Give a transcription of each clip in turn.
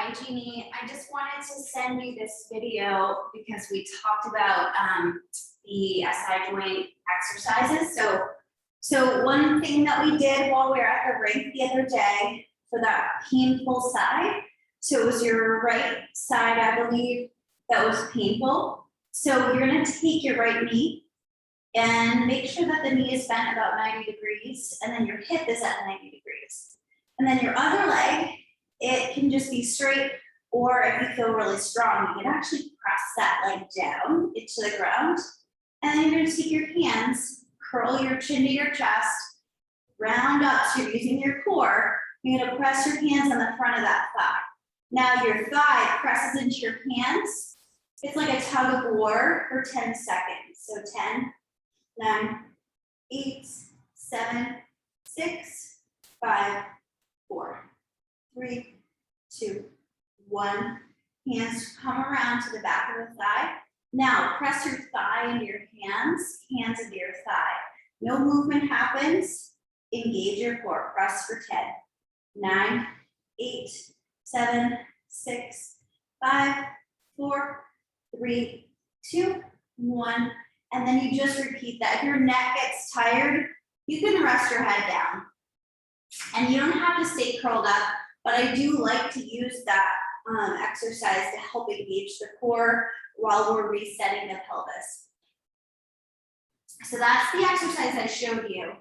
Hi, Jeannie. I just wanted to send you this video because we talked about the SI joint exercises. So one thing that we did while we were at the rink the other day for that painful side, so it was your right side, I believe, that was painful. So you're going to take your right knee and make sure that the knee is bent about 90 degrees, and then your hip is at 90 degrees. And then your other leg, it can just be straight, or if you feel really strong, you can actually press that leg down into the ground. And then you're going to take your hands, curl your chin to your chest, round up, so you're using your core. You're going to press your hands on the front of that thigh. Now your thigh presses into your hands. It's like a tug of war for 10 seconds. So 10, 9, 8, 7, 6, 5, 4, 3, 2, 1. Hands come around to the back of the thigh. Now press your thigh into your hands into your thigh. No movement happens. Engage your core. Press for 10, 9, 8, 7, 6, 5, 4, 3, 2, 1. And then you just repeat that. If your neck gets tired, you can rest your head down. And you don't have to stay curled up, but I do like to use that exercise to help engage the core while we're resetting the pelvis. So that's the exercise I showed you.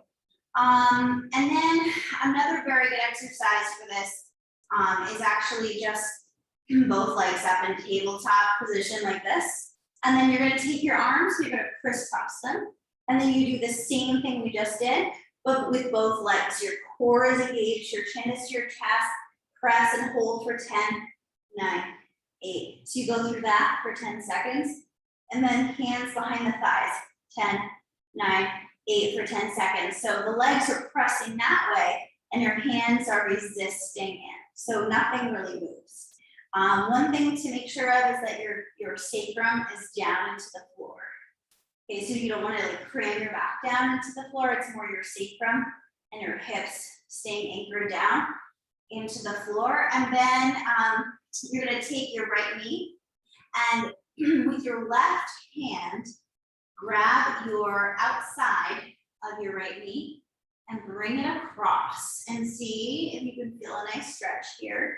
And then another very good exercise for this is actually just both legs up in tabletop position like this. And then you're going to take your arms, you're going to crisscross them. And then you do the same thing we just did, but with both legs. Your core is engaged, your chin is to your chest, press and hold for 10, 9, 8. So you go through that for 10 seconds, and then hands behind the thighs, 10, 9, 8 for 10 seconds. So the legs are pressing that way, and your hands are resisting it. So nothing really moves. One thing to make sure of is that your sacrum is down into the floor. Okay, so you don't want to like cram your back down into the floor. It's more your sacrum and your hips staying anchored down into the floor. And then you're going to take your right knee and with your left hand, grab your outside of your right knee and bring it across and see if you can feel a nice stretch here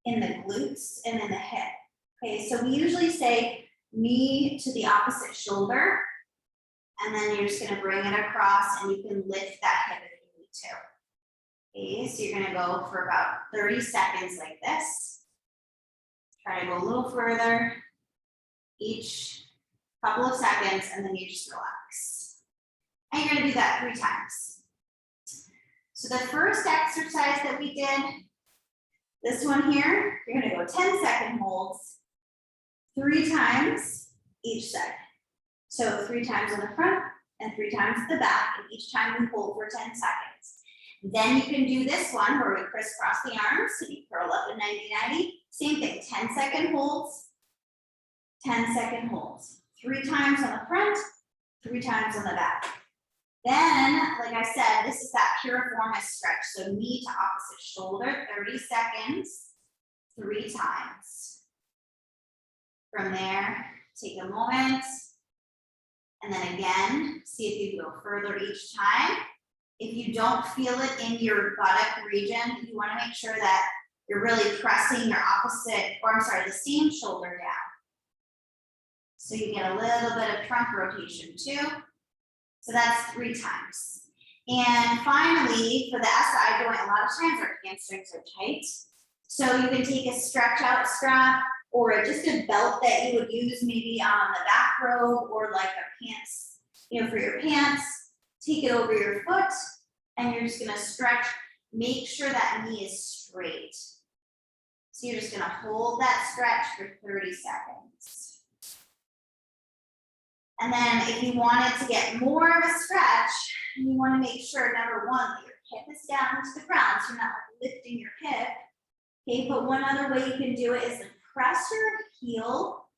in the glutes and in the hip. Okay, so we usually say knee to the opposite shoulder, and then you're just gonna bring it across and you can lift that hip if you need to. Okay, so you're gonna go for about 30 seconds like this. Try to go a little further each couple of seconds, and then you just relax. And you're gonna do that 3 times. So the first exercise that we did, this one here, you're gonna go 10-second holds 3 times each side. So 3 times on the front and 3 times at the back, and each time we hold for 10 seconds. Then you can do this one where we crisscross the arms, so you curl up in 90-90. Same thing, 10-second holds, 10-second holds. 3 times on the front, 3 times on the back. Then, like I said, this is that piriformis stretch. So knee to opposite shoulder, 30 seconds, 3 times. From there, take a moment. And then again, see if you can go further each time. If you don't feel it in your buttock region, you want to make sure that you're really pressing your opposite, or I'm sorry, the same shoulder down. So you get a little bit of trunk rotation too. So that's 3 times. And finally, for the SI joint, a lot of times our hamstrings are tight. So you can take a stretch out strap or just a belt that you would use maybe on the back robe or like a pants, for your pants. Take it over your foot and you're just gonna stretch. Make sure that knee is straight. So you're just gonna hold that stretch for 30 seconds. And then if you wanted to get more of a stretch, you want to make sure, number one, that your hip is down to the ground, so you're not like lifting your hip. Okay, but one other way you can do it is to press your heel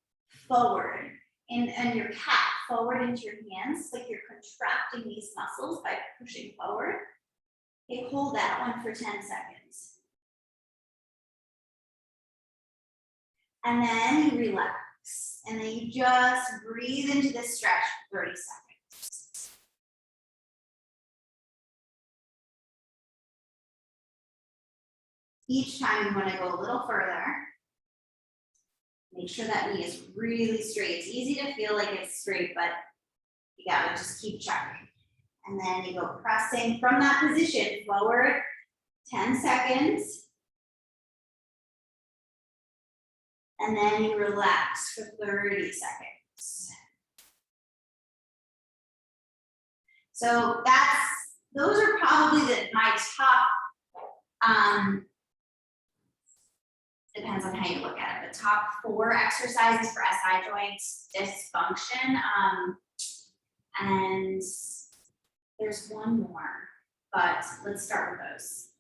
forward and your calf forward into your hands, like you're contracting these muscles by pushing forward. Okay, hold that one for 10 seconds. And then you relax. And then you just breathe into this stretch for 30 seconds. Each time you want to go a little further. Make sure that knee is really straight. It's easy to feel like it's straight, but you gotta just keep checking. And then you go pressing from that position forward, 10 seconds. And then you relax for 30 seconds. So those are probably my top, depends on how you look at it, the top 4 exercises for SI joints dysfunction. And there's one more, but let's start with those.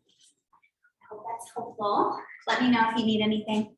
I hope that's helpful. Let me know if you need anything.